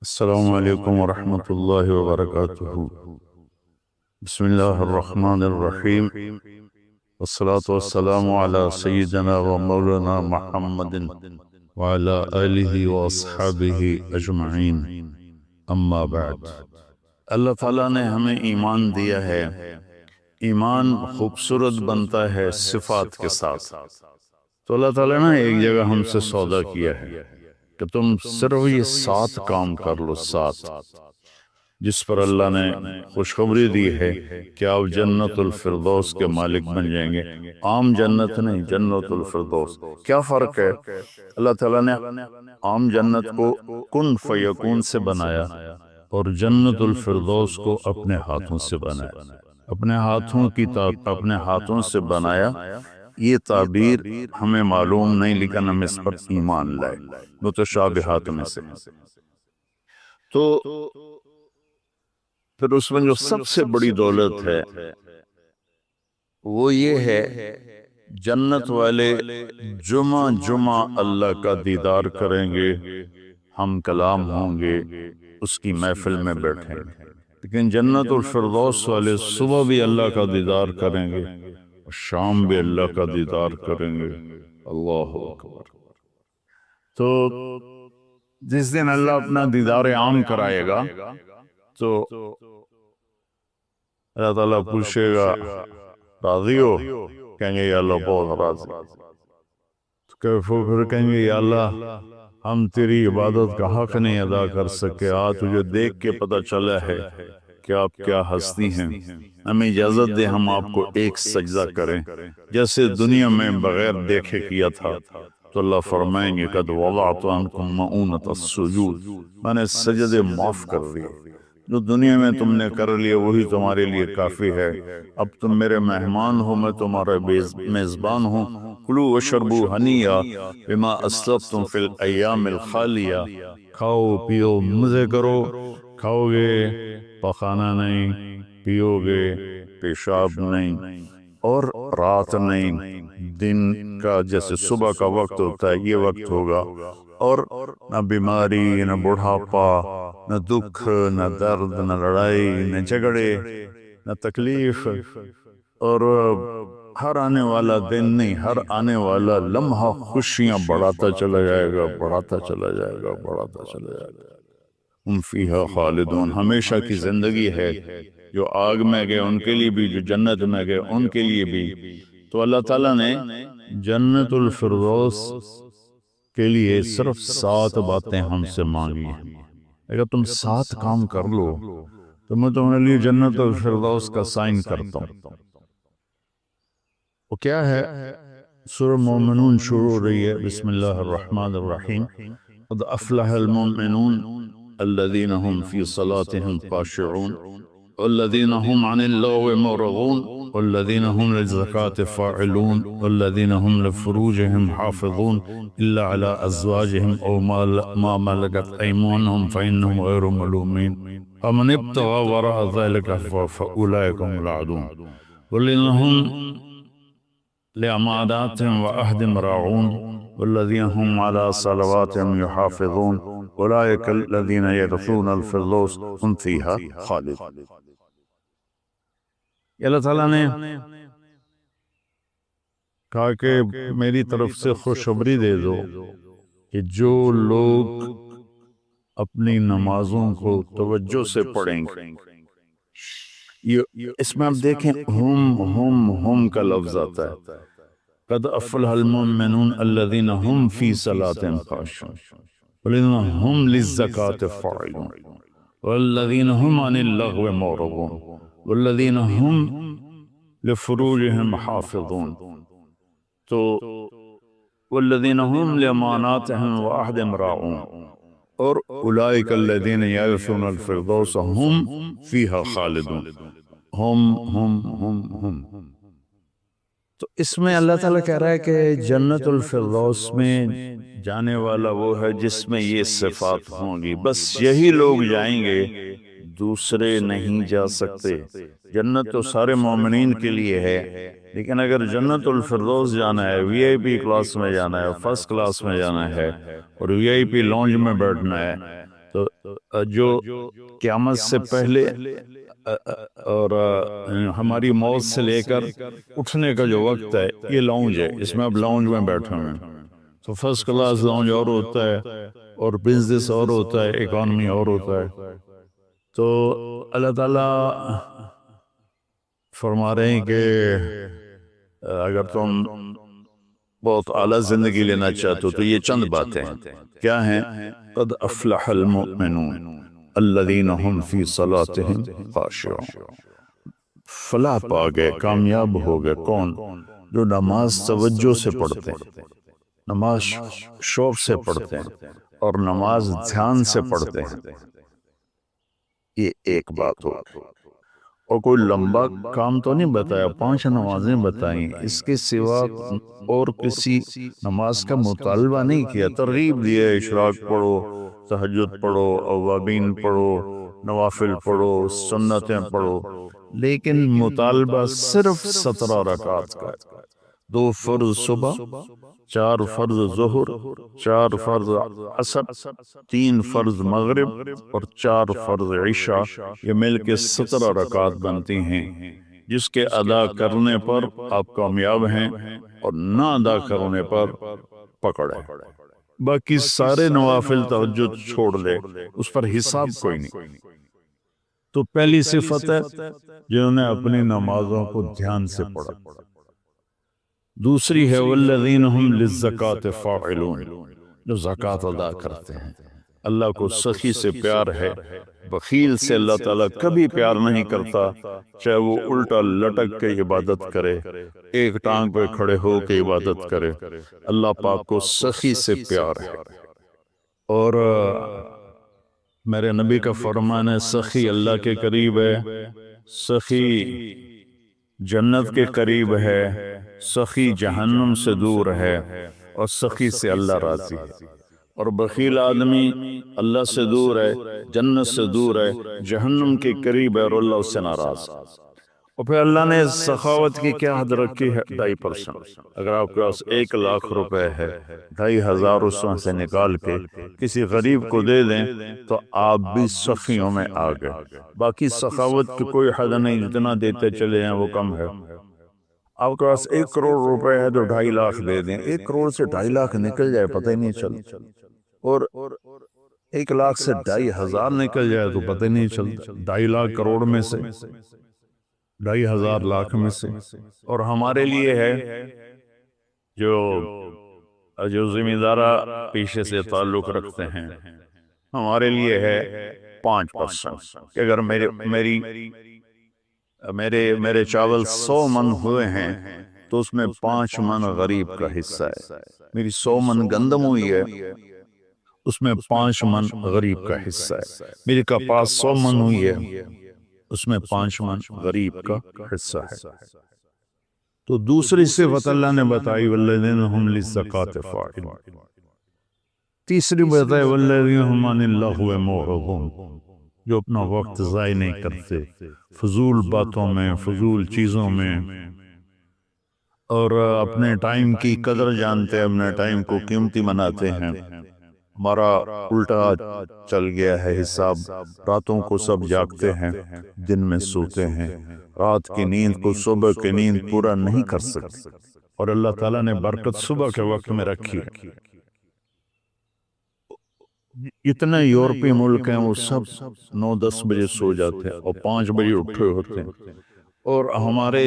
السلام علیکم ورحمۃ اللہ وبرکاتہ۔ بسم اللہ الرحمن الرحیم، والصلاة والسلام علی سیدنا و مولانا محمد وعلی آلہ واصحابہ اجمعین، اما بعد۔ اللہ تعالیٰ نے ہمیں ایمان دیا ہے۔ ایمان خوبصورت بنتا ہے صفات کے ساتھ۔ تو اللہ تعالیٰ نے ایک جگہ ہم سے سودا کیا ہے کہ تم صرف یہ 7 کام کر لو، 7 جس پر اللہ نے خوشخبری دی ہے کہ آپ جنت الفردوس کے مالک بن جائیں گے۔ عام جنت نہیں، جنت الفردوس۔ کیا فرق ہے؟ اللہ تعالیٰ نے عام جنت کو کن فیکون سے بنایا اور جنت الفردوس کو اپنے ہاتھوں سے بنایا۔ اپنے ہاتھوں سے بنایا، یہ تعبیر ہمیں معلوم نہیں، لیکن ہم اس پر ایمان لائے، متشابہات میں سے۔ تو پھر اس میں جو سب سے بڑی دولت ہے وہ یہ ہے، جنت والے جمعہ اللہ کا دیدار کریں گے، ہم کلام ہوں گے، اس کی محفل میں بیٹھیں گے۔ لیکن جنت الفردوس والے صبح بھی اللہ کا دیدار کریں گے، شام بھی اللہ کا دیدار کریں گے۔ اللہ اکبر۔ تو جس دن اللہ اپنا دیدار عام کرائے گا تو اللہ تعالیٰ پوچھے گا، راضی ہو؟ کہیں گے یا اللہ بہت راضی۔ تو پھر کہیں گے یا اللہ ہم تیری عبادت کا حق نہیں ادا کر سکے، تجھے دیکھ کے پتہ چلا ہے کہ آپ کیا ہستی ہیں، ہمیں اجازت دے ہم آپ کو ایک سجدہ کریں جیسے دنیا میں بغیر دیکھے کیا تھا۔ تو اللہ فرمائیں گے قد وضعت عنکم مؤونۃ السجود، میں نے سجدے معاف کر دیے، جو دنیا میں تم نے کر لیے وہی تمہارے لیے کافی ہے۔ اب تم میرے مہمان ہو، میں تمہارا میزبان ہوں۔ کلوا واشربوا ہنیئا بما اسلفتم فی الایام الخالیہ، کھاؤ پیو مزے کرو، کھاؤ گے پخانا نہیں، پیو گے پیشاب نہیں، اور رات نہیں، دن کا جیسے صبح کا وقت ہوتا ہے یہ وقت ہوگا، اور نہ بیماری، نہ بڑھاپا، نہ دکھ، نہ درد، نہ لڑائی، نہ جھگڑے، نہ تکلیف، اور ہر آنے والا دن نہیں، ہر آنے والا لمحہ خوشیاں بڑھاتا چلا جائے گا، بڑھاتا چلا جائے گا، بڑھاتا چلا جائے گا۔ ہم فیہا خالدون، ہمیشہ کی زندگی ہے۔ جو آگ میں گئے ان کے لیے بھی، جو جنت میں گئے ان کے لیے بھی۔ تو اللہ تعالیٰ نے جنت الفردوس کے لیے صرف 7 باتیں ہم سے مانگی ہیں۔ اگر تم 7 کام کر لو تو میں تمہارے لیے جنت الفردوس کا سائن کرتا ہوں۔ وہ کیا ہے؟ سورہ مومنون شروع ہو رہی ہے، بسم اللہ الرحمن الرحیم۔ قد افلح المؤمنون الذین هم فی صلاتهم خاشعون والذین هم عن اللغو معرضون والذین هم للزکاة فاعلون والذین هم لفروجهم حافظون الا على ازواجهم او ما ملكت ايمانهم فانهم غیر ملومین فمن ابتغى وراء ذلك فاولئک هم العادون والذین هم لأماناتهم وعهدهم راعون والذين هم على صلواتهم يحافظون أولئك الذين يرثون الفردوس هم فيها خالدون۔ اللہ تعالیٰ نے کہا کہ میری طرف سے خوشخبری دے دو کہ جو لوگ اپنی نمازوں کو توجہ سے پڑھیں گے، اس میں آپ دیکھیں ہم کا لفظ آتا ہے۔ قد افلح المؤمنون الذین هم فی صلاتهم خاشعون والذین هم للزکاة فاعلون والذین هم عن اللغو معرضون والذین هم لفروجهم حافظون، تو والذین هم لأماناتهم وعهدهم راعون اور اولئک الذین یرثون الفردوس هم فیہا خالدون۔ ہم تو اس میں اللہ تعالیٰ کہہ رہا ہے کہ جنت الفردوس میں جانے والا وہ ہے جس میں یہ صفات ہوں گی، بس یہی لوگ جائیں گے، دوسرے نہیں جا سکتے۔ جنت تو سارے مومنین کے لیے ہے، لیکن اگر جنت الفردوس جانا ہے، وی آئی پی کلاس میں جانا ہے، فرسٹ کلاس میں جانا ہے، اور وی آئی پی لانج میں بیٹھنا ہے، تو جو قیامت سے پہلے اور ہماری موت سے لے کر اٹھنے کا جو وقت ہے یہ لاؤنج ہے، اس میں اب لاؤنج میں بیٹھے ہوئے ہیں. تو فرسٹ کلاس لاؤنج اور ہوتا ہے اور بزنس اور ہوتا ہے، اکانومی اور ہوتا ہے. تو اللہ تعالیٰ فرما رہے ہیں کہ اگر تم بہت اعلیٰ زندگی لینا چاہتے ہو تو یہ چند باتیں ہیں. کیا ہیں؟ قد افلح المؤمنون الذین هم فی صلاتهم خاشعون. فلاح پا گئے، کامیاب ہو گئے کون؟ جو نماز توجہ سے پڑھتے ہیں، نماز شوق سے پڑھتے ہیں اور نماز دھیان سے پڑھتے ہیں. یہ ایک بات ہو. اور کوئی لمبا کام تو نہیں بتایا، 5 نمازیں بتائیں، اس کے سوا اور کسی نماز کا مطالبہ نہیں کیا. ترغیب دیے، اشراق پڑھو، تہجد پڑھو، اوابین پڑھو، نوافل پڑھو، سنتیں پڑھو، لیکن مطالبہ صرف 17 رکعات کا ہے. 2 فرض صبح، 4 فرض ظہر، 4 فرض عصر، 3 فرض مغرب اور 4 فرض عشاء. یہ مل کے 17 رکعات بنتی ہیں، جس کے ادا کرنے پر آپ کامیاب ہیں اور نہ ادا کرنے پر پکڑ ہے. باقی سارے نوافل تہجد چھوڑ دے، اس پر حساب کوئی نہیں. تو پہلی صفت ہے جنہوں نے اپنی نمازوں کو دھیان سے پڑھا. دوسری ہے والذین هم للزکاة فاعلون، جو زکوٰۃ ادا کرتے ہیں. اللہ کو سخی سے پیار ہے، بخیل سے اللہ تعالیٰ کبھی پیار نہیں کرتا، چاہے وہ الٹا لٹک کے عبادت کرے، ایک ٹانگ پہ کھڑے ہو کے عبادت کرے. اللہ پاک کو سخی سے پیار ہے. اور میرے نبی کا فرمان ہے سخی اللہ کے قریب ہے، سخی جنت کے قریب ہے، سخی جہنم سے دور ہے، اور سخی سے اللہ راضی ہے. اور بخیل آدمی اللہ سے دور ہے، جنت سے دور ہے، جہنم کے قریب ہے اور اللہ اس سے ناراض. اور پھر اللہ نے سخاوت کی کیا حد رکھی ہے؟ 2.5%. اگر آپ کے پاس 1 لاکھ روپے ہے، 2,500 اس میں سے نکال کے کسی غریب کو دے دیں تو آپ بھی سخیوں میں آ گئے. باقی سخاوت کی کوئی حد نہیں، جتنا دیتے چلے ہیں وہ کم ہے. آپ کے پاس 1 کروڑ روپے ہے تو 2.5 لاکھ دے دیں. 1 کروڑ سے 2.5 لاکھ نکل جائے پتہ ہی نہیں چلتا، اور 1 لاکھ سے 2,500 نکل جائے تو پتہ ہی نہیں چلتا. 2.5 لاکھ کروڑ میں سے، 2,500 لاکھ میں سے. اور ہمارے لیے ہے جو ذمہ دارہ پیشے سے تعلق رکھتے ہیں، ہمارے لیے ہے 5%. کہ اگر میرے چاول 100 من ہوئے ہیں تو اس میں 5 من غریب کا حصہ ہے. میری 100 من گندم ہوئی ہے، اس میں 5 من غریب کا حصہ ہے. میری کپاس 100 من ہوئی ہے، اس میں 5 من غریب کا حصہ ہے. تو دوسری صفت اللہ نے بتائی والذین هم للزکاة فاعلون. تیسری بتائی والذین هم عن اللغو معرضون، جو اپنا وقت ضائع نہیں کرتے فضول باتوں میں، فضول چیزوں میں، اور اپنے ٹائم کی قدر جانتے ہیں، اپنے ٹائم کو قیمتی بناتے ہیں. ہمارا الٹا چل گیا ہے حساب. راتوں کو سب جاگتے ہیں، دن میں سوتے ہیں، رات کی نیند کو صبح کی نیند پورا نہیں کر سکتے. اور اللہ تعالیٰ نے برکت صبح کے وقت میں رکھی ہے. اتنے یورپی ملک ہیں وہ سب 9-10 بجے سو جاتے ہیں اور 5 بجے اٹھے ہوتے ہیں. اور ہمارے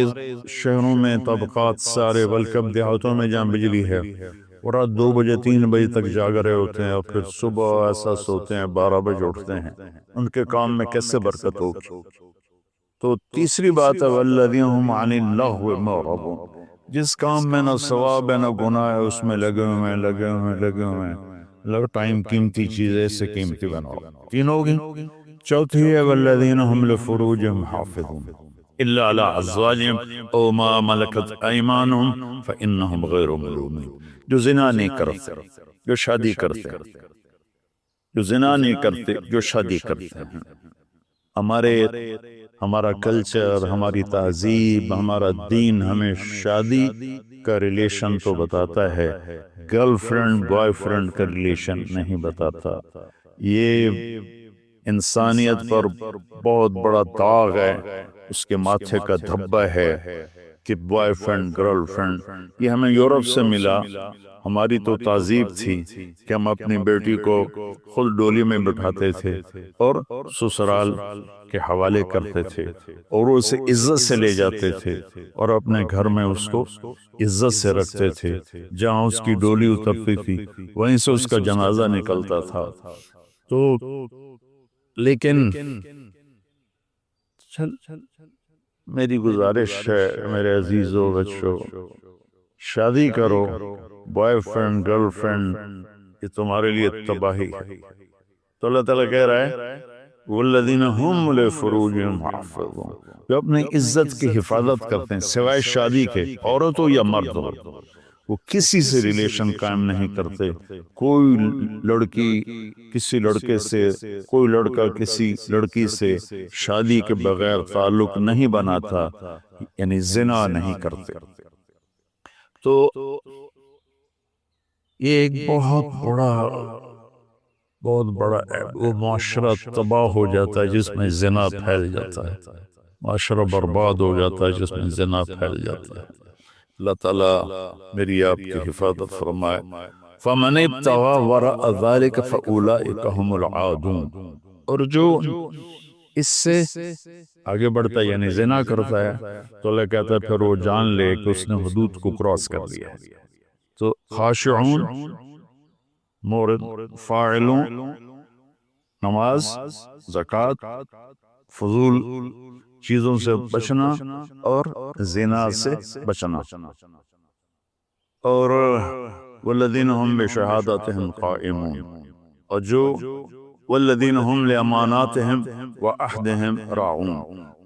شہروں میں طبقات سارے، بلکہ اب دیہاتوں میں جہاں بجلی ہے وہ رات 2 بجے 3 بجے تک جاگ رہے ہوتے ہیں، اور پھر صبح ایسا سوتے ہیں 12 بجے اٹھتے ہیں. ان کے کام میں کیسے برکت ہوگی؟ تو تیسری بات ہے والذین هم عن اللغو معرضون، جس کام میں نہ ثواب ہے نہ گناہ ہے اس میں لگے ہوئے ہیں. لگ ٹائم قیمتی چیز ایسے قیمتی بناؤ. 3 ہوگی. چوتھی ہے والذین هم لفروجهم حافظون الا علی ازواجہم او ما ملکت ایمانہم فانہم غیر ملومین. جو زنا نہیں کرتے، جو شادی کرتے ہیں، جو زنا نہیں کرتے، جو شادی کرتے ہیں. ہمارا کلچر، ہماری تہذیب، ہمارا دین ہمیں شادی کا ریلیشن تو بتاتا ہے، گرل فرینڈ بوائے فرینڈ کا ریلیشن نہیں بتاتا. یہ انسانیت پر بہت بڑا داغ ہے، اس کے ماتھے کا دھبا ہے کہ بوائے فرینڈ گرل فرینڈ. یہ ہمیں یورپ سے ملا. ہماری تو تہذیب تھی کہ ہم اپنی بیٹی کو خود ڈولی میں بٹھاتے تھے اور سسرال کے حوالے کرتے تھے اور اسے عزت سے لے جاتے تھے اور اپنے گھر میں اس کو عزت سے رکھتے تھے. جہاں اس کی ڈولی اترتی تھی وہیں سے اس کا جنازہ نکلتا تھا. تو لیکن میری گزارش ہے میرے عزیزو بچوں، شادی کرو. بوائے فرینڈ گرل فرینڈ یہ تمہارے لیے تباہی ہے. تو اللہ تعالیٰ کہہ رہا ہے والذین هم لفروجہم حافظون، جو اپنی عزت کی حفاظت کرتے ہیں سوائے شادی کے، عورت ہو یا مرد ہو، وہ کسی سے ریلیشن قائم نہیں کرتے. کوئی لڑکی کسی لڑکے سے، کوئی لڑکا کسی لڑکی سے شادی کے بغیر تعلق نہیں بناتا، یعنی زنا نہیں کرتے. تو یہ ایک بہت بڑا وہ معاشرہ تباہ ہو جاتا ہے جس میں زنا پھیل جاتا ہے. معاشرہ برباد ہو جاتا ہے جس میں زنا پھیل جاتا ہے. اللہ تعالیٰ میری آپ کی حفاظت فرمائے. فَمَنِ ابْتَغَىٰ وَرَاءَ ذَلِكَ فَأُولَٰئِكَ هُمُ الْعَادُونَ. اور جو اس سے آگے بڑھتا ہے یعنی زنا کرتا ہے تو اللہ کہتا ہے پھر وہ جان لے کہ اس نے حدود کو کراس کر لیا ہے. تو خاشعون مورد، فاعلون نماز، زکوٰۃ، فضول چیزوں سے بچنا اور زنا سے بچنا. اور والذین هم بشہادتہم قائمون، اور جو والذین هم لاماناتہم وعہدہم راعون،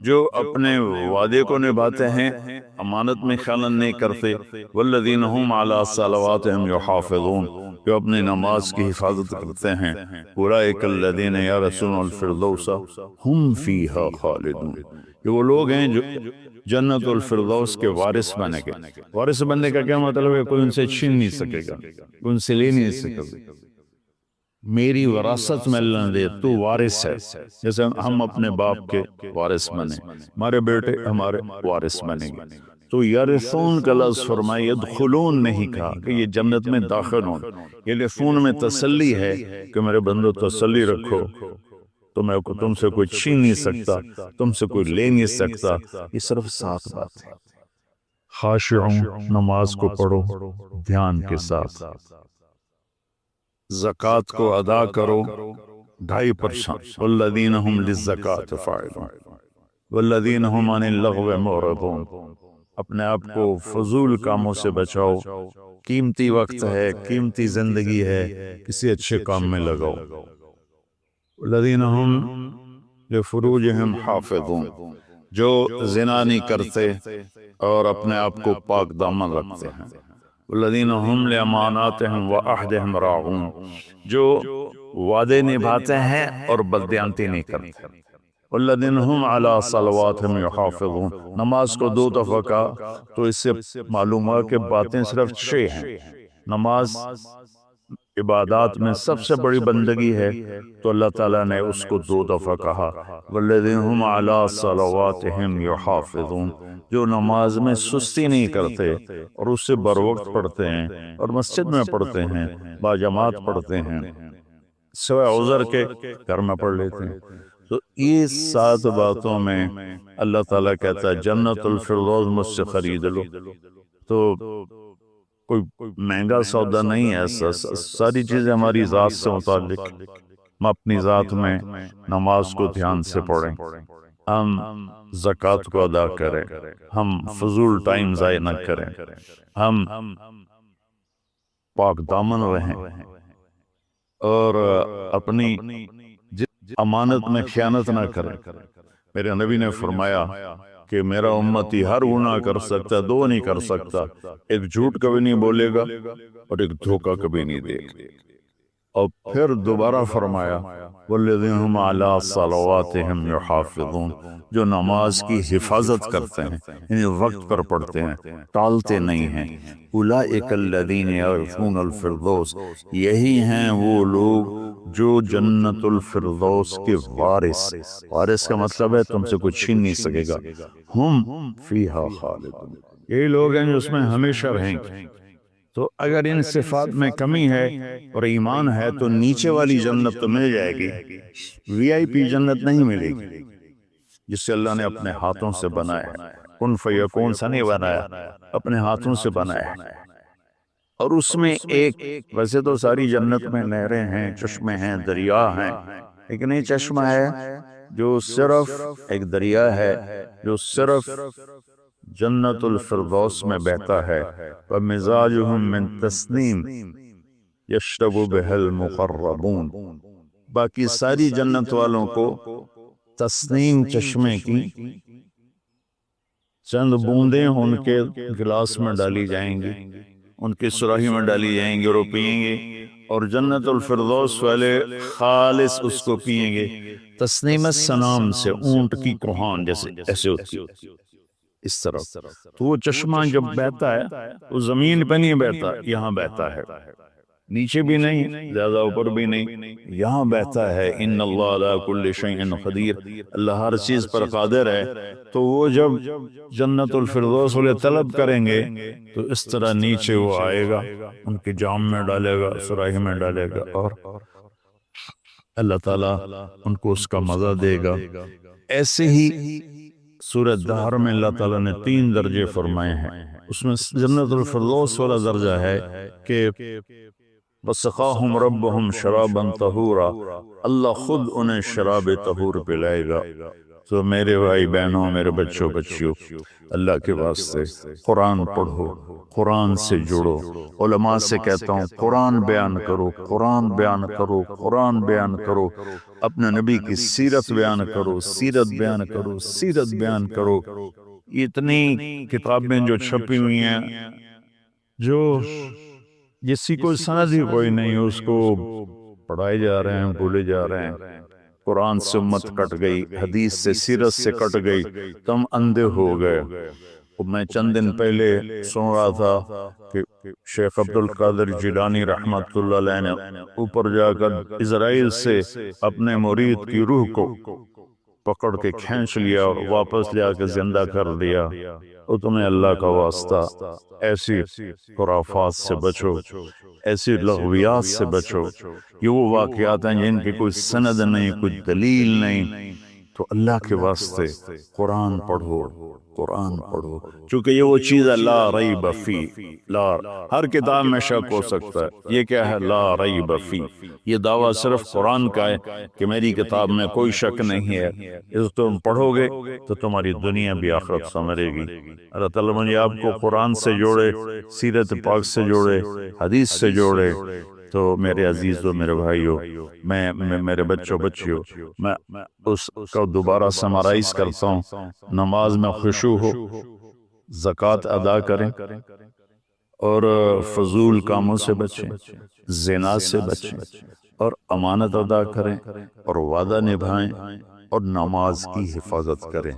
جو اپنے وعدے کو نبھاتے ہیں، امانت میں خیانت نہیں کرتے. والذین هم علی صلواتہم یحافظون، جو اپنی نماز کی حفاظت کرتے ہیں. اولئک الذین یرثون الفردوس هم فیہا خالدون، یہ وہ لوگ ہیں جو جنت الفردوس کے وارث بنے گے. وارث بننے کا کیا مطلب ہے؟ کوئی ان سے چھین نہیں سکے گا، کوئی ان سے لے نہیں سکے گا. میری وراثت میں اللہ نے دے، تو وارث ہے. جیسے ہم اپنے باپ کے وارث بنے، ہمارے بیٹے ہمارے وارث بنیں گے. تو یرثون کا لفظ فرمائے، یدخلون نہیں کہا کہ یہ جنت میں داخل ہوں. یرثون میں تسلی ہے کہ میرے بندو تسلی رکھو، تم سے کوئی چھین نہیں سکتا، تم سے کوئی لے نہیں سکتا. یہ صرف 7 بات ہے. خاشعون، نماز کو پڑھو دھیان کے ساتھ، زکوٰۃ کو ادا کرو 2.5%. والذین هم للزکاة فاعلون والذین هم عن اللغو معرضون. اپنے آپ کو فضول کاموں سے بچاؤ. قیمتی وقت ہے، قیمتی زندگی ہے، کسی اچھے کام میں لگاؤ. والذین هم لفروجہم حافظون، جو زنا نہیں کرتے اور اپنے آپ کو پاک دامن رکھتے ہیں. والذین هم لاماناتہم وعہدہم راعون، جو وعدے نبھاتے ہیں اور بددیانتی نہیں کرتے. والذین هم علی صلواتہم یحافظون، نماز کو 2 دفعہ کہا تو اس سے معلوم ہوا کہ باتیں صرف 6 ہیں. نماز عبادات میں سب سے بڑی بندگی ہے تو اللہ تعالیٰ نے اس کو 2 دفعہ کہا. والذین هم علی صلواتہم یحافظون، جو نماز میں سستی نہیں کرتے اور اس سے بر وقت پڑھتے ہیں اور مسجد میں پڑھتے ہیں، باجماعت پڑھتے ہیں، سوائے عذر کے گھر میں پڑھ لیتے ہیں. تو یہ 7 باتوں میں اللہ تعالیٰ کہتا ہے جنت الفردوس مجھ سے خرید لو. تو کوئی مہنگا سودا نہیں ہے ایسا، ساری چیزیں ہماری ذات سے متعلق. ہم اپنی ذات میں نماز کو دھیان سے پڑھیں، ہم زکوٰۃ کو ادا کریں، ہم فضول ٹائم ضائع نہ کریں، ہم پاک دامن رہیں اور اپنی امانت میں خیانت نہ کریں. میرے نبی نے فرمایا کہ میرا امتی ہر گناہ کر سکتا ہے، 2 نہیں کر سکتا. ایک جھوٹ کبھی نہیں بولے گا اور ایک دھوکہ کبھی نہیں دے گا. اور پھر دوبارہ فرمایا والذین هم علی صلواتہم یحافظون، جو نماز کی حفاظت کرتے ہیں، یعنی وقت پر پڑھتے ہیں، ٹالتے نہیں ہیں۔ اولئک الذین یرثون الفردوس، یہی ہیں وہ لوگ جو جنت الفردوس کے وارث، وارث کا مطلب ہے تم سے کوئی چھین نہیں سکے گا، ہم فیہا خالدون، یہی لوگ ہیں جو اس میں ہمیشہ رہیں گے۔ تو اگر ان صفات میں کمی ہے اور ایمان ہے تو نیچے والی جنت تو مل جائے گی، وی آئی پی جنت نہیں ملے گی، جس سے اللہ نے اپنے ہاتھوں سے بنایا ہے، کن فیکون سے نہیں بنایا، اپنے ہاتھوں سے بنایا ہے۔ اور اس میں ایک، ویسے تو ساری جنت میں نہریں ہیں، چشمے ہیں، دریا ہیں، لیکن یہ چشمہ ہے جو صرف ایک دریا ہے جو صرف جنت الفردوس میں بہتا ہے، وَمِزَاجُهُم مِّن تَسْنِيمٍ يَشْرَبُ بِهَا الْمُقَرَّبُونَ، باقی ساری جنت والوں کو تسنیم چشمے کی چند بوندیں ان کے گلاس میں ڈالی جائیں گی، ان کی سراہی میں ڈالی جائیں گی اور وہ پئیں گے، اور جنت الفردوس والے خالص اس کو پئیں گے تسنیم السنام سے، اونٹ کی کوہان جیسے ایسے ہوتی ہے اس طرح۔ تو وہ چشمہ جب بہتا ہے وہ زمین پہ نہیں بہتا، یہاں بہتا ہے، نیچے بھی نہیں، زیادہ اوپر بھی نہیں، یہاں بہتا ہے۔ ان اللہ علی کل شیء قدیر، اللہ ہر چیز پر قادر ہے۔ تو وہ جب جنت الفردوس والے طلب کریں گے تو اس طرح نیچے وہ آئے گا، ان کے جام میں ڈالے گا، سراہی میں ڈالے گا، اور اللہ تعالیٰ ان کو اس کا مزہ دے گا۔ ایسے ہی سورہ دہر میں اللہ تعالیٰ نے 3 درجے فرمائے ہیں، اس میں جنت الفردوس والا درجہ ہے کہ وَسَقَاهُمْ رَبُّهُمْ شَرَابًا طَهُورًا، اللہ خود انہیں شراب طہور پلائے گا۔ تو میرے بھائی بہنوں، میرے بچوں بچیوں، اللہ کے واسطے قرآن پڑھو، قرآن سے جڑو۔ علماء سے کہتا ہوں قرآن بیان کرو، قرآن بیان کرو، قرآن بیان کرو، اپنے نبی کی سیرت بیان کرو، سیرت بیان کرو، سیرت بیان کرو۔ اتنی کتابیں جو چھپی ہوئی ہیں، جو جسی کو سند ہی کوئی نہیں، اس کو پڑھائے جا رہے ہیں، بھولے جا رہے ہیں۔ قرآن سے امت کٹ گئی، حدیث سے، سیرت سے کٹ گئی، تم اندھے ہو گئے۔ میں چند دن پہلے سن رہا تھا کہ شیخ عبد القادر جیلانی رحمت اللہ علیہ نے اوپر جا کر اسرائیل سے اپنے مرید کی روح کو پکڑ کے کھینچ لیا اور واپس لے آ کے زندہ کر دیا۔ اور تمہیں اللہ کا واسطہ ایسی خرافات سے بچو، ایسی لغویات سے بچو۔ یہ وہ واقعات ہیں جن کی کوئی سند نہیں، کوئی دلیل نہیں۔ تو اللہ کے واسطے قرآن پڑھو، قرآن پڑھو، چونکہ یہ وہ چیز ہے لا ریب فی، ہر کتاب میں شک ہو سکتا ہے، یہ کیا ہے؟ لا ریب فی۔ یہ دعویٰ صرف قرآن کا ہے کہ میری کتاب میں کوئی شک نہیں ہے، اس تم پڑھو گے تو تمہاری دنیا بھی آخرت سنورے گی۔ اللہ تعالیٰ مجھے آپ کو قرآن سے جوڑے، سیرت پاک سے جوڑے، حدیث سے جوڑے۔ تو میرے عزیزوں، میرے بھائیوں، میں میرے بچوں بچیوں، میں اس کو دوبارہ سمرائز کرتا ہوں۔ نماز میں خشوع ہو، زکوٰۃ ادا کریں، اور فضول کاموں سے بچیں، زنا سے بچیں، اور امانت ادا کریں، اور وعدہ نبھائیں، اور نماز کی حفاظت کریں۔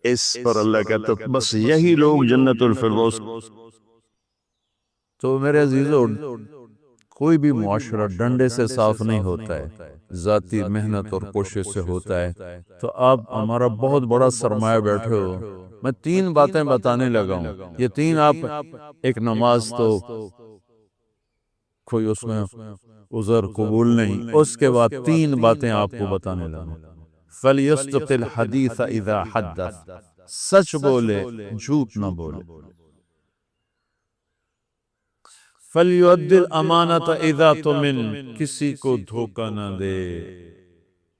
اس پر اللہ کہتا ہے بس یہی لوگ جنت الفردوس۔ تو میرے عزیزوں، کوئی بھی معاشرہ ڈنڈے سے صاف نہیں ہوتا ہے، ذاتی محنت اور کوشش سے ہوتا ہے۔ تو آپ ہمارا بہت بڑا سرمایہ بیٹھے ہو۔ میں 3 باتیں بتانے لگا ہوں، یہ 3 آپ، ایک نماز تو کوئی اس میں عذر قبول نہیں، اس کے بعد 3 باتیں آپ کو بتانے لگا۔ فَلْيَصْدِقِ الْحَدِيثَ إِذَا حَدَّثَ، سچ بولے، جھوٹ نہ بولے۔ فَلْيُؤَدِّ الْأَمَانَةَ إِذَا تُؤْمِنَ، کسی کو دھوکہ نہ دے،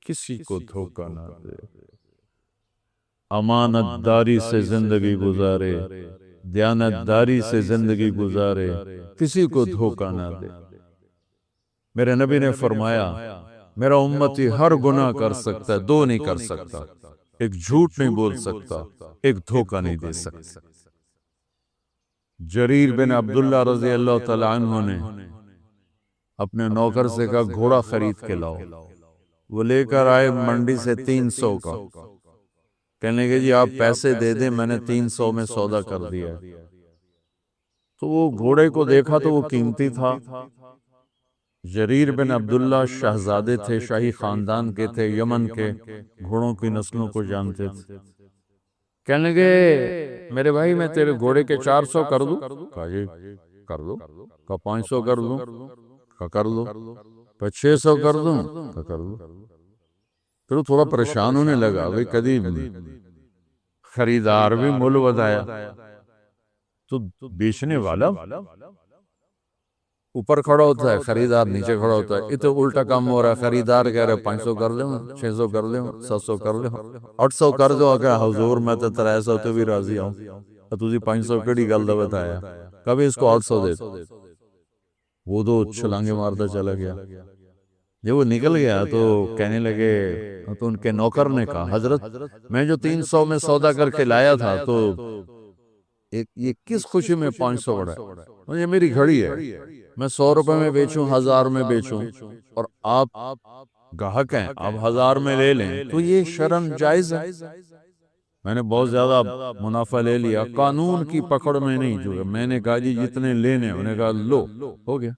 کسی کو دھوکہ نہ دے، امانت داری سے زندگی گزارے، دیانت داری سے زندگی گزارے، کسی کو دھوکہ نہ دے۔ میرے نبی نے فرمایا میرا امتی ہر گناہ کر سکتا ہے، 2 نہیں کر سکتا، ایک جھوٹ نہیں بول سکتا، ایک دھوکہ نہیں دے سکتا۔ جریر بن عبداللہ رضی اللہ تعالی عنہ نے اپنے نوکر سے کہا گھوڑا خرید کے لاؤ، وہ لے کر آئے منڈی سے 300 کا، کہنے لگے جی آپ پیسے دے دیں، میں نے 300 میں سودا کر دیا۔ تو وہ گھوڑے کو دیکھا تو وہ قیمتی تھا، جریر بن عبداللہ شہزادے تھے، شاہی خاندان کے تھے، یمن کے، گھوڑوں کی نسلوں کو جانتے تھے۔ کہنے لگے میرے بھائی میں تیرے گھوڑے کے 400 کر دوں؟ کہا جی کر دو۔ کہا 500 کر دوں؟ کہا کر دو۔ کہا 600 کر دوں؟ کہا کر دو۔ پھر وہ تھوڑا پریشان ہونے لگا، بھئی کدی خریدار بھی مول بتایا تو بیچنے والا اوپر کھڑا ہوتا ہے، خریدار نیچے کھڑا ہوتا ہے۔ یہ تو الٹا کام ہو رہا ہے، خریدار کہہ رہے 500 کر لیں، 600 کر لیں، 700 کر لیں، 800 کر دو۔ کہ حضور میں تو 300 تو بھی راضی ہوں، تجھے 500 کیڑی گل دا بتایا، کبھی اس کو 800 دے۔ وہ تو چھلانگے مارتا چلا گیا۔ جب وہ نکل گیا تو کہنے لگے، تو ان کے نوکر نے کہا حضرت میں جو 300 میں سودا کر کے لایا تھا تو یہ کس خوشی میں 500 بڑھا ہے؟ یہ میری گھڑی ہے، میں 100 روپے میں بیچوں، 1000 میں بیچوں، اور آپ گاہک ہیں، آپ 1000 میں لے لیں تو یہ شرعاً جائز ہے۔ میں نے بہت زیادہ منافع لے لیا، قانون کی پکڑ میں نہیں جو، میں نے کہا جی جتنے لینے، انہوں نے کہا لو، ہو گیا۔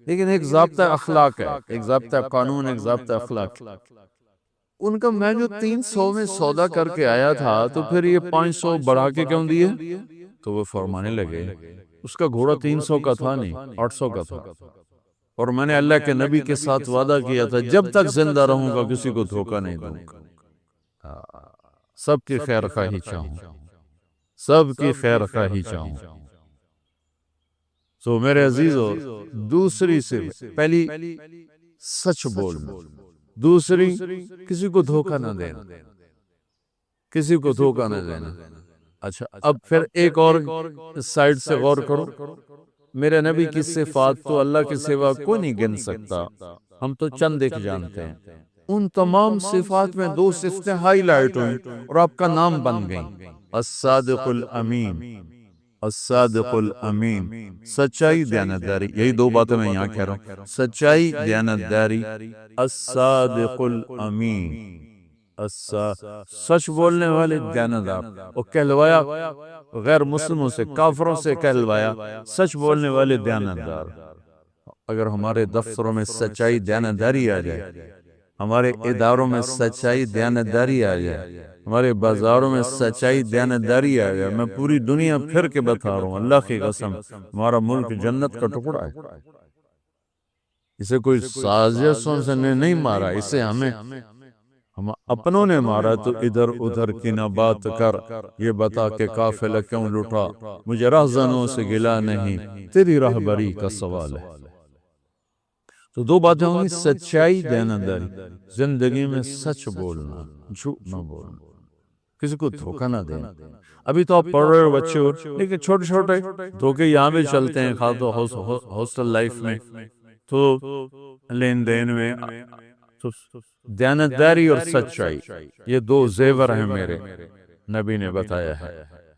لیکن ایک ضابطہ اخلاق ہے، ایک ضابطہ قانون، ایک ضابطہ اخلاق۔ ان کا میں جو 300 میں سودا کر کے آیا تھا تو پھر یہ 500 بڑھا کے کیوں دیے؟ تو وہ فرمانے لگے اس کا گھوڑا 300 کا تھا نہیں، 800 کا تھا، اور میں نے اللہ کے نبی کے ساتھ وعدہ کیا تھا جب تک زندہ رہوں گا کسی کو دھوکہ نہیں دوں گا، سب کی خیر خواہی چاہوں، سب کی خیر خواہی چاہوں۔ تو میرے عزیزو، دوسری سے پہلی سچ بولنا، دوسری کسی کو دھوکہ نہ دینا، کسی کو دھوکہ نہ دینا۔ اچھا اب پھر ایک اور سائیڈ سے غور کرو، میرے نبی کی صفات تو اللہ کے سوا کوئی نہیں گن سکتا، ہم تو چند ایک جانتے ہیں۔ ان تمام صفات میں 2 صفتیں ہائی لائٹ ہوئیں اور آپ کا نام بن گئیں، الصادق الامین، الصادق الامین، سچائی دیانتداری، یہی 2 باتیں میں یہاں کہہ رہا ہوں، سچائی دیانتداری، الصادق الامین، سچ بولنے والے دیانتدار۔ وہ کہلوایا غیر مسلموں سے، کافروں سے کہلوایا سچ بولنے والے دیانتدار۔ اگر ہمارے دفتروں میں سچائی دیانتداری آ جائے، ہمارے اداروں میں سچائی دیانتداری آ جائے، ہمارے بازاروں میں سچائی دیانتداری آ جائے، میں پوری دنیا پھر کے بتا رہا ہوں، اللہ کی قسم ہمارا ملک جنت کا ٹکڑا ہے۔ اسے کوئی سازشوں سے نہیں مارا، اسے ہم اپنوں نے مارا۔ تو ادھر ادھر کی نہ بات کر، یہ بتا کہ قافلہ کیوں لٹا، مجھے رہزنوں سے گلا نہیں، تیری راہبری کا سوال ہے۔ تو 2 باتیں ہوں گی، سچائی دیانتداری، زندگی میں سچ بولنا، جھوٹ نہ بولنا، کسی کو دھوکہ نہ دینا۔ ابھی تو آپ پڑھ رہے ہو بچے ہو، لیکن چھوٹے چھوٹے دھوکے یہاں بھی چلتے ہیں، خاص تو ہاسٹل لائف میں، تو لین دین میں۔ تو دیانتداری اور سچائی یہ 2 زیور ہیں میرے، نبی نے بتایا ہے،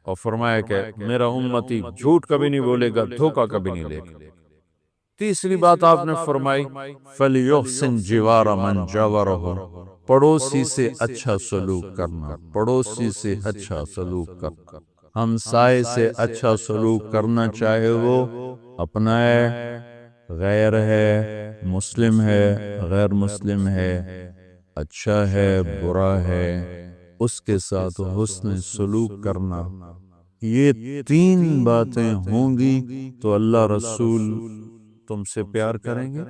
اور فرمایا کہ میرا امتی جھوٹ کبھی نہیں بولے گا، دھوکہ کبھی نہیں لے گا۔ تیسری بات آپ نے فرمائی فَلْيُحْسِنْ جِوَارَ مَنْ جَاوَرَهُ، پڑوسی سے اچھا سلوک کرنا، پڑوسی سے اچھا سلوک کرنا، ہمسائے سے اچھا سلوک کرنا، چاہے وہ اپنا ہے، غیر ہے، مسلم ہے، غیر مسلم ہے، اچھا ہے، برا ہے، اس کے ساتھ حسن سلوک کرنا۔ یہ 3 باتیں ہوں گی تو اللہ رسول تم سے پیار کریں گے،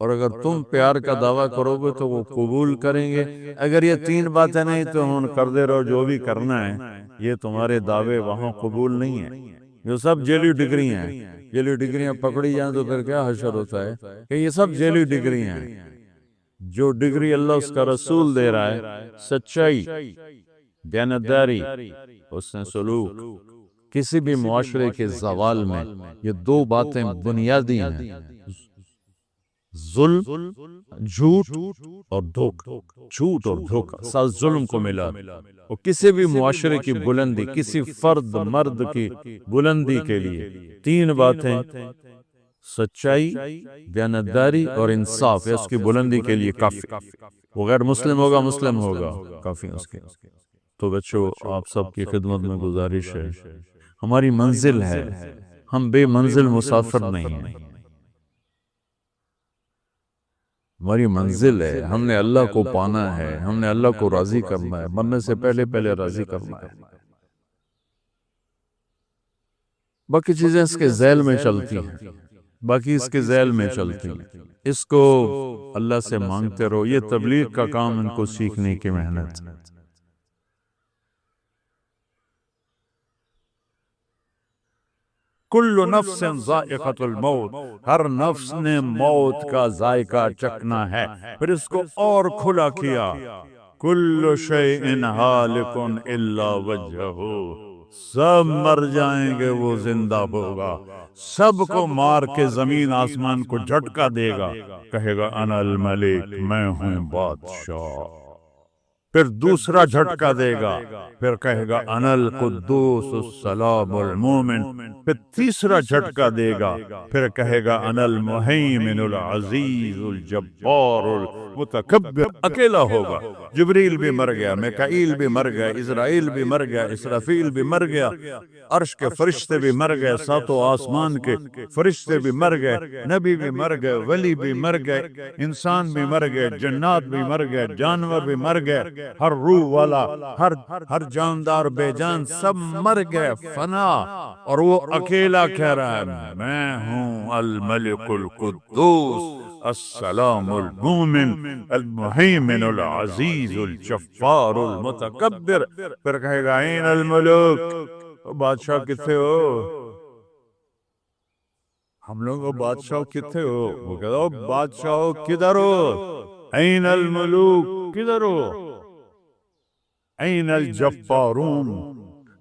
اور اگر تم پیار کا دعویٰ کرو گے تو وہ قبول کریں گے۔ اگر یہ 3 باتیں نہیں تو ہم کر دے رہو جو بھی کرنا ہے، یہ تمہارے دعوے وہاں قبول نہیں ہیں۔ یہ سب جیلی ڈگریاں ہیں، جیلی ڈگریاں پکڑی جائیں تو پھر کیا حشر ہوتا ہے کہ یہ سب جیلی ڈگریاں ہیں۔ جو ڈگری اللہ اس کا رسول دے رہا ہے، سچائی، دیانتداری، حسن سلوک، کسی بھی معاشرے کے زوال میں یہ 2 باتیں بنیادی ہیں، ظلم، جھوٹ اور دھوکہ، جھوٹ اور دھوکہ، ساتھ ظلم کو ملا۔ اور کسی بھی معاشرے کی بلندی، کسی فرد مرد کی بلندی کے لیے 3 باتیں سچائی، دیانتداری اور انصاف ہے اس کی بلندی کے لیے کافی. وہ غیر مسلم ہوگا، مسلم ہوگا، کافی اس کے. تو بچوں، آپ سب کی خدمت میں گزارش ہے، ہماری منزل ہے، ہم بے منزل مسافر نہیں ہیں. ہماری منزل ہے، ہم نے اللہ کو پانا ہے، ہم نے اللہ کو راضی کرنا ہے، مرنے سے پہلے پہلے راضی کرنا ہے. باقی چیزیں اس کے ذیل میں چلتی ہیں، باقی اس کے ذیل میں چلتی ہیں. اس کو اللہ سے مانگتے رہو. یہ تبلیغ کا کام ان کو سیکھنے کی محنت. کل نفس ذائقۃ الموت، ہر نفس نے موت کا ذائقہ چکھنا ہے. پھر اس کو اور کھلا کیا، کل شیء ہالک الا وجہہ، سب مر جائیں گے، وہ زندہ ہوگا. سب کو مار کے زمین آسمان کو جھٹکا دے گا، کہے گا انا الملک، میں ہوں بادشاہ. پھر دوسرا جھٹکا دے گا، پھر کہے گا انا القدوس السلام المومن. پھر تیسرا جھٹکا دے گا، پھر کہے گا انا المہیمن العزیز الجبار المتکبر. اکیلا ہوگا. جبریل بھی مر گیا، میکائیل بھی مر گیا، اسرائیل بھی مر گیا، اسرافیل بھی مر گیا، عرش کے فرشتے بھی مر گئے، ساتوں آسمان کے فرشتے بھی مر گئے، نبی بھی مر گئے، ولی بھی مر گئے، انسان بھی مر گئے، جنات بھی مر گئے، جانور بھی مر گئے، ہر روح والا، ہر جاندار بے جان سب مر گئے، فنا. اور وہ اکیلا کہہ رہا ہے میں ہوں الملک القدوس السلام المومن المہیمن العزیز الجبار المتکبر. پھر کہے گا این الملوک، بادشاہ کتنے ہو؟ ہم لوگ بادشاہ کتنے ہو؟ وہ کہتا ہو بادشاہ کدھر ہو؟ این الملوک، کدھر ہو؟ این الجبارون،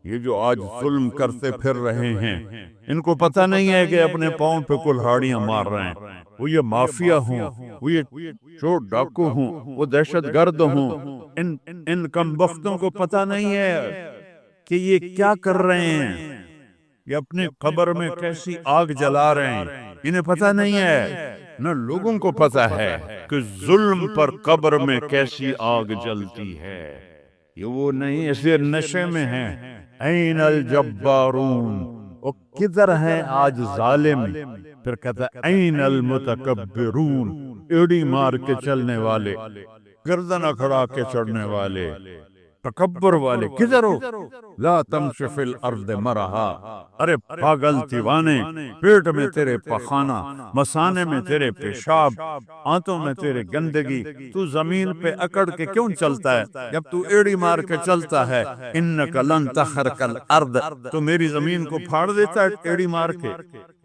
یہ جو آج ظلم کرتے پھر رہے ہیں، ان کو پتہ نہیں ہے کہ اپنے پاؤں پہ کلہاڑیاں مار رہے ہیں. وہ یہ مافیا ہوں، وہ یہ چور ڈاکو ہوں، وہ دہشت گرد ہوں. ان کم بختوں کو پتہ نہیں ہے کہ یہ کیا کر رہے ہیں، یہ اپنی قبر میں کیسی آگ جلا رہے ہیں. انہیں پتہ نہیں ہے، نہ لوگوں کو پتہ ہے کہ ظلم پر قبر میں کیسی آگ جلتی ہے. یہ وہ نہیں، اس لیے نشے میں ہیں. این الجبارون، وہ کدھر ہیں آج ظالم؟ پھر کہتا ہے این المتکبرون، ایڑی مار کے چلنے والے، گردن اکھڑا کے چڑھنے والے، تکبر والے کدھر ہو؟ لا تمش فی الارض مرحا، ارے پاگل دیوانے، پیٹ میں تیرے پخانہ، مثانے میں تیرے پیشاب، آنتوں میں تیرے گندگی، تو زمین پہ اکڑ کے کیوں چلتا ہے جب تو ایڑی مار کے چلتا ہے؟ انک لن تخرق الارض، تو میری زمین کو پھاڑ دیتا ہے ایڑی مار کے،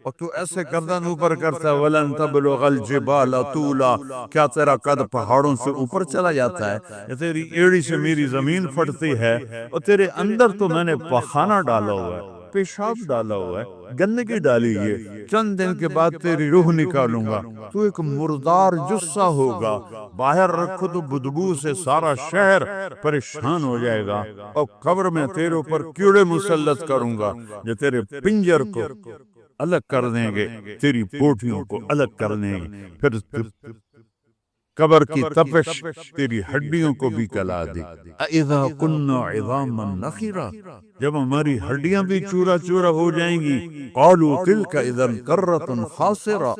اور تو ایسے گردن اوپر کرتا ہے. ولن تبلغ الجبال طولا، کیا تیرا قد پہاڑوں سے اوپر چلا جاتا ہے؟ یا تیری ایڑی سے میری زمین پھٹتی ہے، اور تیرے اندر تو میں نے پخانہ ڈالا ہوا ہے، پیشاب ڈالا ہوا ہے، گندگی ڈالی ہے. چند دن کے بعد تیری روح نکالوں گا، تو ایک مردار جثہ ہوگا، باہر رکھو تو بدبو سے سارا شہر پریشان ہو جائے گا. اور قبر میں تیرے اوپر کیڑے مسلط کروں گا جو تیرے پنجر کو الگ کر دیں گے، تیری بوٹیوں کو الگ کر دیں گے. پھر قبر کی تپش تیری ہڈیوں کو بھی گلا دے. اذا كنا عظاما نخرا، جب ہماری ہڈیاں بھی چورا چورا ہو جائیں گی. قالوا تلك اذا كرة خاسرة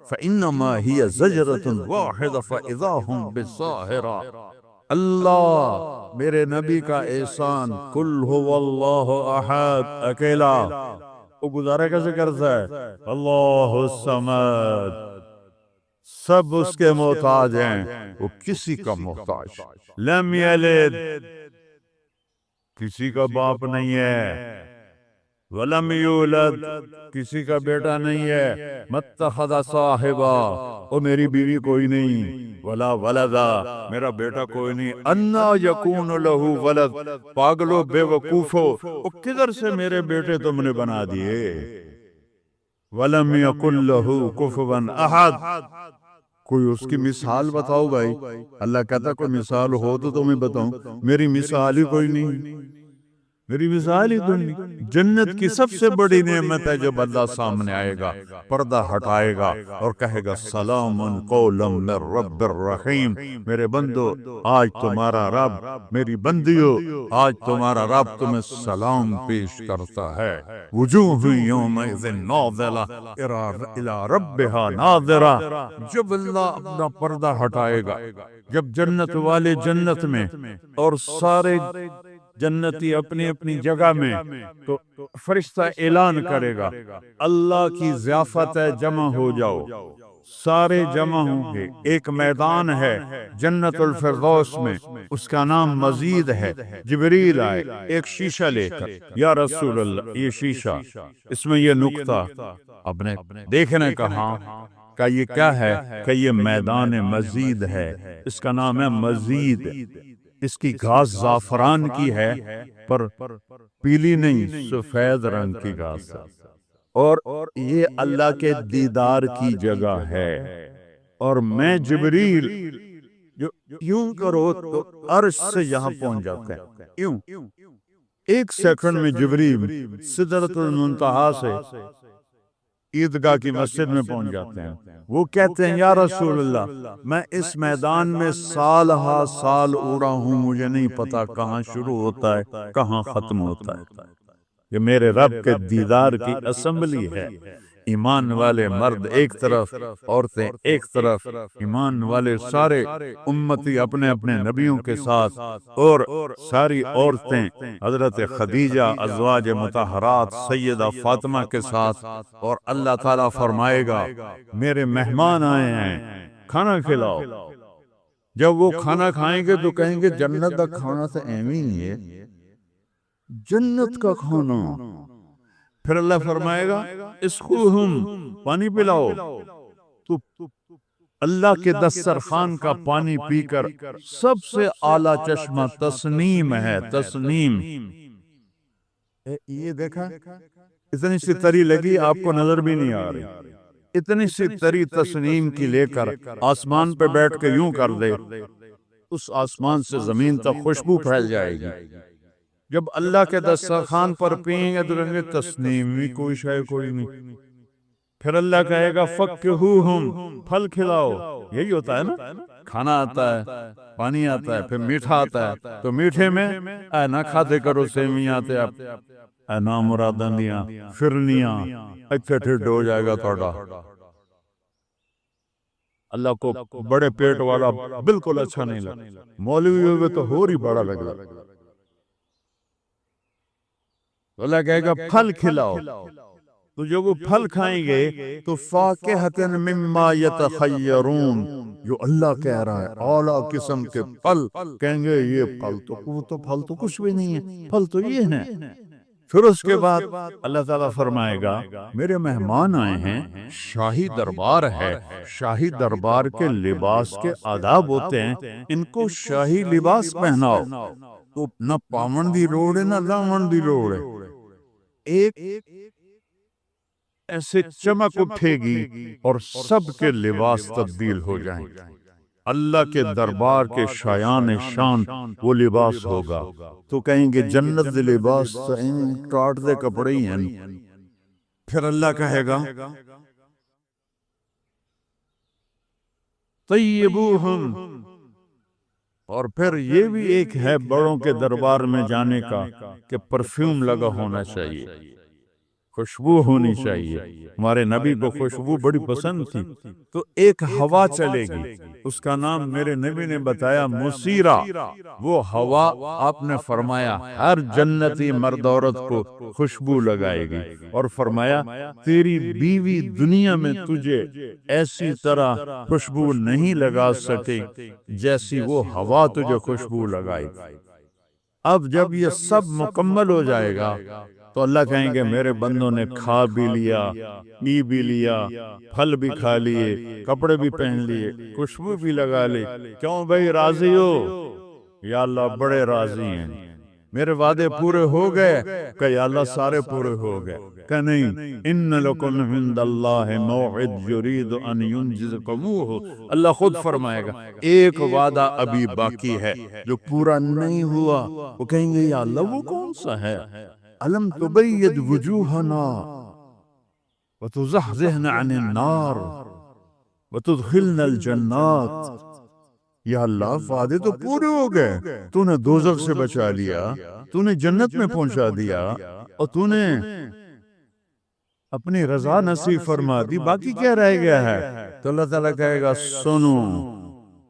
فانما هي زجرة واحدة فاذا هم بالساهرة. اللہ میرے نبی کا احسان، قل هو اللہ احد، اکیلا. وہ گزارا کیسے کرتا ہے؟ اللہ الصمد، سب اس کے محتاج ہیں، وہ کسی کا محتاج. لم یلد، کسی کا باپ نہیں ہے. ولم یولد، کسی کا بیٹا نہیں ہے. متخذ صاحبہ، اور میری بیوی کوئی نہیں. ولا ولدا، میرا بیٹا کوئی نہیں. انا یکون لہ ولد، پاگلو بے وقوفو، وہ کدھر سے میرے بیٹے تم نے بنا دیے. ولم یکن لہ کفوا احد، کوئی اس کی مثال بتاؤ بھائی. اللہ کہتا کوئی مثال ہو تو تمہیں بتاؤں، میری مثال ہی کوئی نہیں. میری مثال ہی دنیا جنت کی سب سے بڑی نعمت ہے جب اللہ سامنے آئے گا، پردہ ہٹائے گا اور کہے گا سلام قولا من رب الرحیم، میرے بندو آج تمہارا رب، میری بندیو آج تمہارا رب تمہیں سلام پیش کرتا ہے۔ وجوہ یومئذ ناظرہ الی ربہا ناظرہ، جب اللہ اپنا پردہ ہٹائے گا، جب جنت والے جنت میں اور سارے جنتی اپنی اپنی جگہ میں، تو فرشتہ اعلان کرے گا اللہ کی ضیافت ہے، جمع ہو جاؤ، سارے جمع ہوں گے۔ ایک میدان ہے جنت الفردوس میں، اس کا نام مزید ہے۔ جبریل آئے ایک شیشہ لے کر، یا رسول اللہ یہ شیشہ، اس میں یہ نقطہ، اب نے دیکھنے کہا کہ یہ کیا ہے؟ کہ یہ میدان مزید ہے، اس کا نام ہے مزید۔ اس کی گھاس زعفران کی ہے پر پیلی نہیں، سفید رنگ کی گھاس ہے، اور یہ اللہ کے دیدار کی جگہ ہے۔ اور میں جبریل جو یوں کرو تو عرش سے یہاں پہنچ جاتے ہیں، یوں ایک سیکنڈ میں جبریل سدرۃ المنتہا سے عیدگاہ کی مسجد میں پہنچ جاتے ہیں۔ وہ کہتے ہیں یا رسول اللہ میں اس میدان میں سال ہا سال اڑا ہوں، مجھے نہیں پتا کہاں شروع ہوتا ہے کہاں ختم ہوتا ہے۔ یہ میرے رب کے دیدار کی اسمبلی ہے۔ ایمان والے مرد ایک طرف، عورتیں ایک طرف، ایمان والے سارے امتی اپنے اپنے نبیوں کے ساتھ، اور ساری عورتیں حضرت خدیجہ ازواج مطہرات سیدہ فاطمہ کے ساتھ، اور اللہ تعالیٰ فرمائے گا میرے مہمان آئے ہیں کھانا کھلاؤ۔ جب وہ کھانا کھائیں گے تو کہیں گے جنت کا کھانا تو ایویں ہی ہے، جنت کا کھانا۔ پھر اللہ فرمائے گا اسقوہم، پانی پلاؤ۔ تو اللہ کے دسترخوان کا پانی پی کر سب سے اعلیٰ چشمہ تسنیم ہے، تسنیم۔ یہ دیکھا اتنی سی تری لگی، آپ کو نظر بھی نہیں آ رہی، اتنی سی تری تسنیم کی لے کر آسمان پہ بیٹھ کے یوں کر دے، اس آسمان سے زمین تک خوشبو پھیل جائے گی۔ جب اللہ کے دسترخوان پر پئیں گے تو کہیں گے تسنیم بھی کوئی شے کوئی نہیں۔ پھر اللہ کہے گا فکہوہم، پھل کھلاؤ۔ یہی ہوتا ہے نا، کھانا آتا ہے، پانی آتا ہے، پھر میٹھا آتا ہے، تو میٹھے میں اے نہ کھاتے کرو سیویاں تے آپ اے نامرادانیاں فرنیاں، اچھا ٹھڈ ہو جائے گا تھوڑا۔ اللہ کو بڑے پیٹ والا بالکل اچھا نہیں لگتا، مولوی ہوئے تو اور ہی بڑا لگ رہا۔ اللہ کہے گا پھل کھلاؤ، تو جب وہ پھل کھائیں گے تو فاکہۃ مما یتخیرون، جو اللہ کہہ رہا ہے اعلیٰ قسم کے پھل، کہیں گے یہ پھل تو وہ تو پھل تو کچھ بھی نہیں ہے، پھل تو یہ ہے۔ پھر اس کے بعد اللہ تعالیٰ فرمائے گا میرے مہمان آئے ہیں، شاہی دربار ہے، شاہی دربار کے لباس کے آداب ہوتے ہیں، ان کو شاہی لباس پہناؤ۔ تو نہ پامن دی روڑ ہے نہ دامن دی روڑ ہے، ایک ایسے چمک اٹھے گی اور سب کے لباس تبدیل ہو جائیں گے۔ اللہ کے دربار کے شایان شان وہ لباس ہوگا، تو کہیں گے جنت دے لباس ٹاٹ دے کپڑے ہی ہیں۔ پھر اللہ کہے گا طیبوہم، اور پھر یہ بھی ایک ہے بڑوں کے دربار میں جانے کا کہ پرفیوم لگا ہونا چاہیے، خوشبو ہونی چاہیے۔ ہمارے نبی کو خوشبو بڑی پسند تھی، تو ایک ہوا چلے گی، اس کا نام میرے نبی نے بتایا مسیرہ۔ وہ ہوا آپ نے فرمایا ہر جنتی مرد عورت کو خوشبو لگائے گی، اور فرمایا تیری بیوی دنیا میں تجھے ایسی طرح خوشبو نہیں لگا سکے جیسی وہ ہوا تجھے خوشبو لگائے گی۔ اب جب یہ سب مکمل ہو جائے گا تو اللہ کہیں گے میرے بندوں نے کھا بھی لیا، پی بھی لیا، پھل بھی کھا لیے، کپڑے بھی پہن لیے، خوشبو بھی لگا لی، کیوں بھائی راضی ہو؟ یا اللہ بڑے راضی ہیں، میرے وعدے پورے ہو گئے؟ کہ یا اللہ سارے پورے ہو گئے۔ کہ نہیں، ان لکم عند اللہ موعد یرید ان ینجزکموہ، اللہ خود فرمائے گا ایک وعدہ ابھی باقی ہے جو پورا نہیں ہوا۔ وہ کہیں گے یا اللہ وہ کون سا ہے؟ الم تبید وجوہنا وتزحزحنا عن النار وتدخلنا الجنات۔ یا اللہ وعدے تو پورے ہو گئے، تو نے دوزخ سے بچا لیا، تو نے جنت میں پہنچا دیا، اور تو نے اپنی رضا نصیب فرما دی، باقی کیا رہ گیا ہے؟ تو اللہ تعالیٰ کہے گا سنو،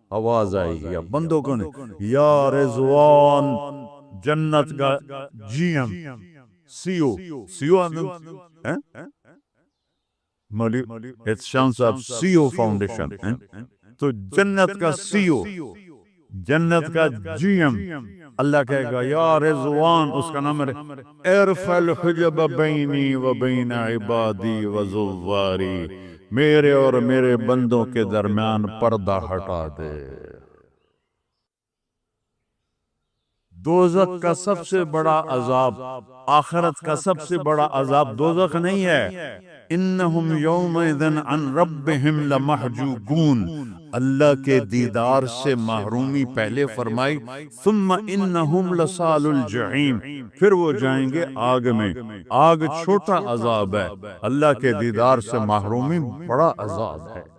آواز آئی یا بندوں کو نہیں، یا رضوان جنت کا جی ایم سی او سی او فاؤنڈیشن، تو جنت کا سی او، جنت کا جی ایم، اللہ کہے گا یا رضوان، اس کا نام ہے ارفع الحجب بینی و بین عبادی و زواری، میرے اور میرے بندوں کے درمیان پردہ ہٹا دے۔ دوزخ کا سب سے بڑا عذاب، آخرت کا سب سے بڑا عذاب دوزخ نہیں ہے۔ انہم یومئذ عن ربہم لمحجوبون، اللہ کے دیدار سے محرومی پہلے فرمائی، ثم انہم لصال الجحیم، پھر وہ جائیں گے آگ میں۔ آگ چھوٹا عذاب ہے، اللہ کے دیدار سے محرومی بڑا عذاب ہے۔